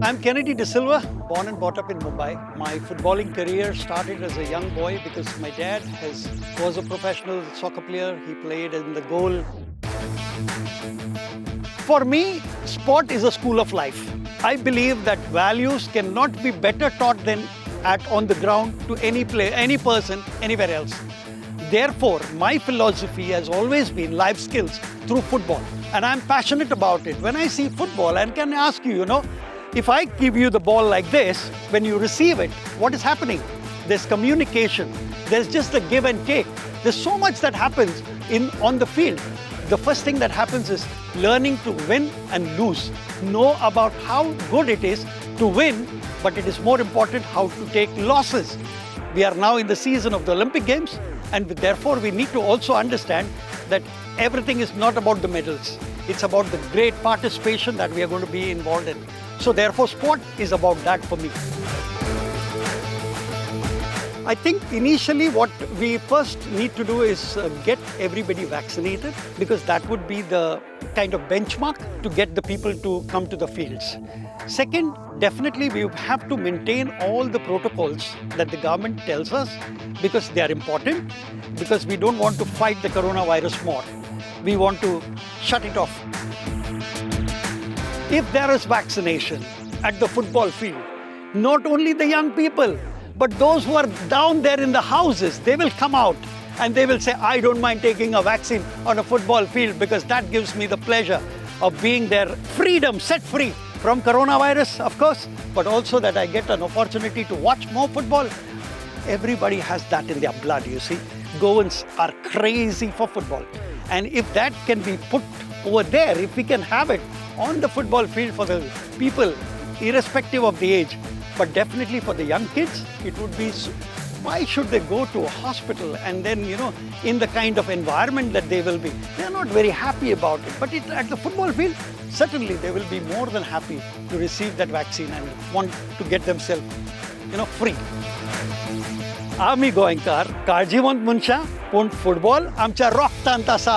I'm Kennedy De Silva, born and brought up in Mumbai. My footballing career started as a young boy because my dad was a professional soccer player. He played in the goal. For me, sport is a school of life. I believe that values cannot be better taught than on the ground to any person, anywhere else. Therefore, my philosophy has always been life skills through football. And I'm passionate about it. When I see football, and can ask you, if I give you the ball like this, when you receive it, what is happening? There's communication. There's just the give and take. There's so much that happens on the field. The first thing that happens is learning to win and lose. Know about how good it is to win, but it is more important how to take losses. We are now in the season of the Olympic Games, and therefore we need to also understand that everything is not about the medals. It's about the great participation that we are going to be involved in. So therefore, sport is about that for me. I think initially what we first need to do is get everybody vaccinated, because that would be the kind of benchmark to get the people to come to the fields. Second, definitely we have to maintain all the protocols that the government tells us, because they are important, because we don't want to fight the coronavirus more. We want to shut it off. If there is vaccination at the football field, not only the young people, but those who are down there in the houses, they will come out and they will say, I don't mind taking a vaccine on a football field because that gives me the pleasure of being there, freedom, set free from coronavirus, of course, but also that I get an opportunity to watch more football. Everybody has that in their blood, you see. Goans are crazy for football. And if that can be put over there, if we can have it on the football field for the people, irrespective of the age, but definitely for the young kids, it would be, why should they go to a hospital and then, in the kind of environment that they will be? They're not very happy about it. But at the football field, certainly they will be more than happy to receive that vaccine and want to get themselves, free. आमी गोंयकार काळजीवंत मनशां, पूण football आमच्या रगतांत आसा.